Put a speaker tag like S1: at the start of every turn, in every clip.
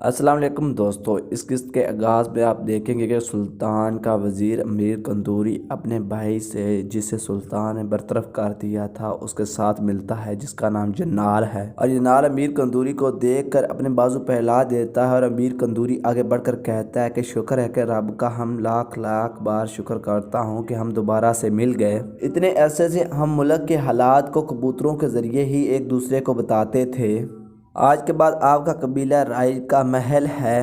S1: السلام علیکم دوستو، اس قسط کے آغاز میں آپ دیکھیں گے کہ سلطان کا وزیر امیر قندوری اپنے بھائی سے جسے سلطان نے برطرف کر دیا تھا اس کے ساتھ ملتا ہے، جس کا نام جنال ہے، اور جنال امیر قندوری کو دیکھ کر اپنے بازو پھیلا دیتا ہے اور امیر قندوری آگے بڑھ کر کہتا ہے کہ شکر ہے کہ رب کا ہم لاکھ لاکھ بار شکر کرتا ہوں کہ ہم دوبارہ سے مل گئے۔ اتنے عرصے سے ہم ملک کے حالات کو کبوتروں کے ذریعے ہی ایک دوسرے کو بتاتے تھے، آج کے بعد آپ کا قبیلہ رائج کا محل ہے۔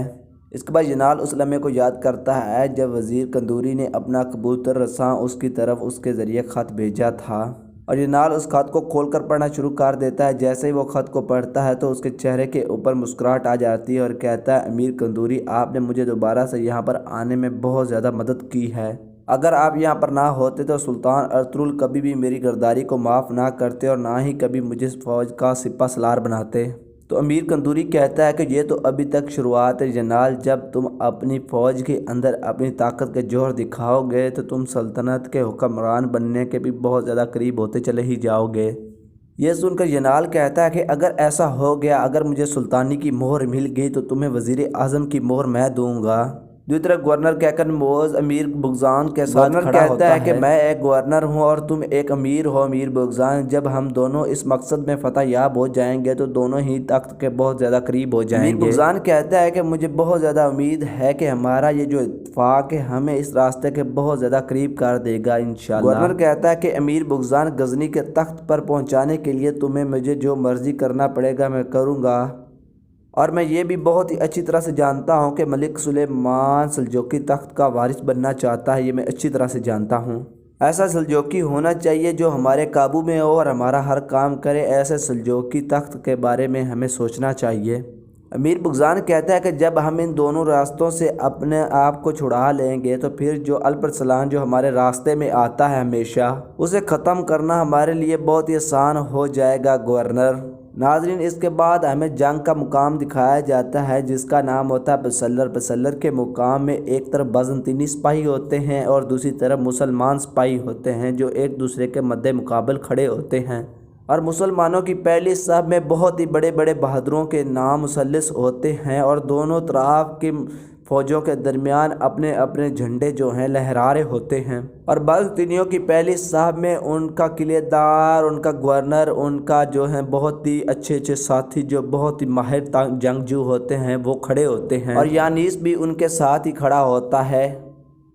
S1: اس کے بعد جنال اس لمحے کو یاد کرتا ہے جب وزیر قندوری نے اپنا کبوتر رساں اس کی طرف اس کے ذریعے خط بھیجا تھا، اور جنال اس خط کو کھول کر پڑھنا شروع کر دیتا ہے۔ جیسے ہی وہ خط کو پڑھتا ہے تو اس کے چہرے کے اوپر مسکراہٹ آ جاتی ہے اور کہتا ہے، امیر قندوری، آپ نے مجھے دوبارہ سے یہاں پر آنے میں بہت زیادہ مدد کی ہے۔ اگر آپ یہاں پر نہ ہوتے تو سلطان ارطغرل کبھی بھی میری غداری کو معاف نہ کرتے اور نہ ہی کبھی مجھے فوج کا سپہ سالار بناتے۔ تو امیر قندوری کہتا ہے کہ یہ تو ابھی تک شروعات ہے جنال، جب تم اپنی فوج کے اندر اپنی طاقت کے جوہر دکھاؤ گے تو تم سلطنت کے حکمران بننے کے بھی بہت زیادہ قریب ہوتے چلے ہی جاؤ گے۔ یہ سن کر جنال کہتا ہے کہ اگر ایسا ہو گیا، اگر مجھے سلطانی کی مہر مل گئی تو تمہیں وزیر اعظم کی مہر میں دوں گا۔ دوسری طرف گورنر کیکن موز امیر بغزان کے ساتھ کھڑا ہوتا ہے کہ میں ایک گورنر ہوں اور تم ایک امیر ہو امیر بغزان، جب ہم دونوں اس مقصد میں فتح یاب ہو جائیں گے تو دونوں ہی تخت کے بہت زیادہ قریب ہو جائیں گے۔ امیر بغزان کہتا ہے کہ مجھے بہت زیادہ امید ہے کہ ہمارا یہ جو اتفاق ہے ہمیں اس راستے کے بہت زیادہ قریب کر دے گا انشاءاللہ۔ گورنر کہتا ہے کہ امیر بغزان، غزنی کے تخت پر پہنچانے کے لیے تمہیں مجھے جو مرضی کرنا پڑے گا میں کروں گا، اور میں یہ بھی بہت ہی اچھی طرح سے جانتا ہوں کہ ملک سلیمان سلجوقی تخت کا وارث بننا چاہتا ہے، یہ میں اچھی طرح سے جانتا ہوں۔ ایسا سلجوقی ہونا چاہیے جو ہمارے قابو میں ہو اور ہمارا ہر کام کرے، ایسے سلجوقی تخت کے بارے میں ہمیں سوچنا چاہیے۔ امیر بغزان کہتا ہے کہ جب ہم ان دونوں راستوں سے اپنے آپ کو چھڑا لیں گے تو پھر جو الپرسلان جو ہمارے راستے میں آتا ہے ہمیشہ، اسے ختم کرنا ہمارے لیے بہت ہی آسان ہو جائے گا گورنر۔ ناظرین، اس کے بعد ہمیں جنگ کا مقام دکھایا جاتا ہے جس کا نام ہوتا ہے بسلر۔ بسلر کے مقام میں ایک طرف بازنطینی سپاہی ہوتے ہیں اور دوسری طرف مسلمان سپاہی ہوتے ہیں جو ایک دوسرے کے مد مقابل کھڑے ہوتے ہیں، اور مسلمانوں کی پہلی صف میں بہت ہی بڑے بڑے بہادروں کے نام مثلث ہوتے ہیں اور دونوں طرف کی فوجوں کے درمیان اپنے اپنے جھنڈے جو ہیں لہرا رہے ہوتے ہیں، اور بازنطینیوں کی پہلی صف میں ان کا قلعے دار، ان کا گورنر، ان کا جو ہے بہت ہی اچھے ساتھی جو بہت ہی ماہر جنگجو ہوتے ہیں وہ کھڑے ہوتے ہیں، اور یانیس بھی ان کے ساتھ ہی کھڑا ہوتا ہے۔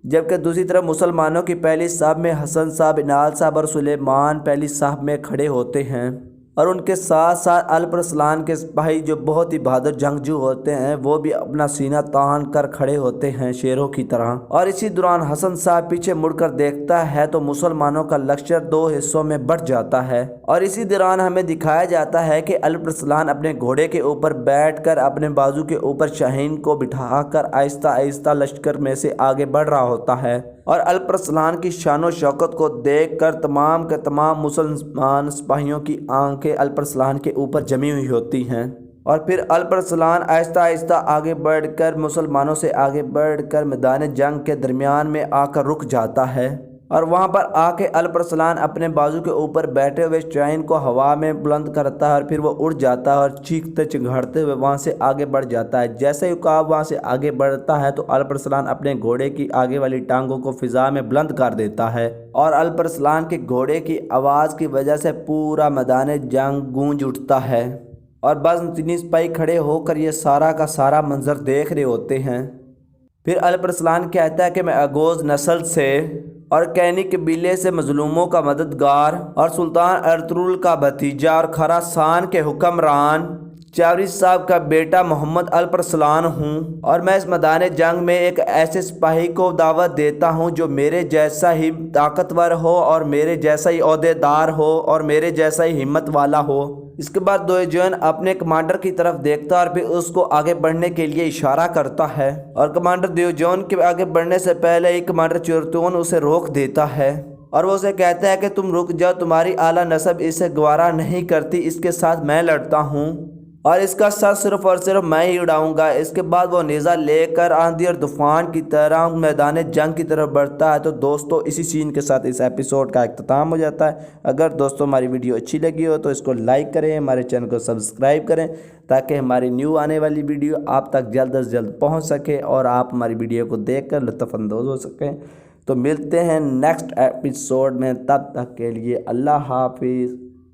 S1: جبکہ دوسری طرف مسلمانوں کی پہلی صف میں حسن صاحب، انال صاحب اور سلیمان پہلی صف میں کھڑے ہوتے ہیں، اور ان کے ساتھ ساتھ الپرسلان کے سپاہی جو بہت ہی بہادر جنگجو ہوتے ہیں وہ بھی اپنا سینہ تان کر کھڑے ہوتے ہیں شیروں کی طرح۔ اور اسی دوران حسن صاحب پیچھے مڑ کر دیکھتا ہے تو مسلمانوں کا لشکر دو حصوں میں بٹ جاتا ہے، اور اسی دوران ہمیں دکھایا جاتا ہے کہ الپرسلان اپنے گھوڑے کے اوپر بیٹھ کر اپنے بازو کے اوپر شاہین کو بٹھا کر آہستہ آہستہ لشکر میں سے آگے بڑھ رہا ہوتا ہے، اور الپرسلان کی شان و شوکت کو دیکھ کر تمام کے تمام مسلمان سپاہیوں کی آنکھیں الپرسلان کے اوپر جمی ہوئی ہوتی ہیں، اور پھر الپرسلان آہستہ آہستہ آگے بڑھ کر مسلمانوں سے آگے بڑھ کر میدان جنگ کے درمیان میں آ کر رک جاتا ہے، اور وہاں پر آ کے الپرسلان اپنے بازو کے اوپر بیٹھے ہوئے شاہین کو ہوا میں بلند کرتا ہے اور پھر وہ اڑ جاتا ہے اور چیختے چنگھاڑتے ہوئے وہاں سے آگے بڑھ جاتا ہے۔ جیسے ہی عقاب وہاں سے آگے بڑھتا ہے تو الپرسلان اپنے گھوڑے کی آگے والی ٹانگوں کو فضا میں بلند کر دیتا ہے، اور الپرسلان کے گھوڑے کی آواز کی وجہ سے پورا میدان جنگ گونج اٹھتا ہے، اور بازنطینی سپاہی کھڑے ہو کر یہ سارا کا سارا منظر دیکھ رہے ہوتے ہیں۔ پھر الپرسلان کہتا ہے کہ میں اغوز نسل سے اور کینی قبیلے سے مظلوموں کا مددگار اور سلطان ارطغرل کا بھتیجا اور خراسان کے حکمران چاوری صاحب کا بیٹا محمد الپرسلان ہوں، اور میں اس میدان جنگ میں ایک ایسے سپاہی کو دعوت دیتا ہوں جو میرے جیسا ہی طاقتور ہو اور میرے جیسا ہی عہدیدار ہو اور میرے جیسا ہی ہمت والا ہو۔ اس کے بعد دویجن اپنے کمانڈر کی طرف دیکھتا اور پھر اس کو آگے بڑھنے کے لیے اشارہ کرتا ہے، اور کمانڈر دیوجون کے آگے بڑھنے سے پہلے ہی کمانڈر چیورتون اسے روک دیتا ہے، اور وہ اسے کہتا ہے کہ تم رک جاؤ، تمہاری اعلیٰ نسب اسے گوارا نہیں کرتی، اس کے ساتھ میں لڑتا ہوں۔ اور اس کا سر صرف اور صرف میں ہی اڑاؤں گا۔ اس کے بعد وہ نیزہ لے کر آندھی اور طوفان کی طرح میدان جنگ کی طرف بڑھتا ہے۔ تو دوستو اسی سین کے ساتھ اس ایپیسوڈ کا اختتام ہو جاتا ہے۔ اگر دوستو ہماری ویڈیو اچھی لگی ہو تو اس کو لائک کریں، ہمارے چینل کو سبسکرائب کریں تاکہ ہماری نیو آنے والی ویڈیو آپ تک جلد از جلد پہنچ سکے اور آپ ہماری ویڈیو کو دیکھ کر لطف اندوز ہو سکیں۔ تو ملتے ہیں نیکسٹ ایپیسوڈ میں، تب تک کے لیے اللہ حافظ۔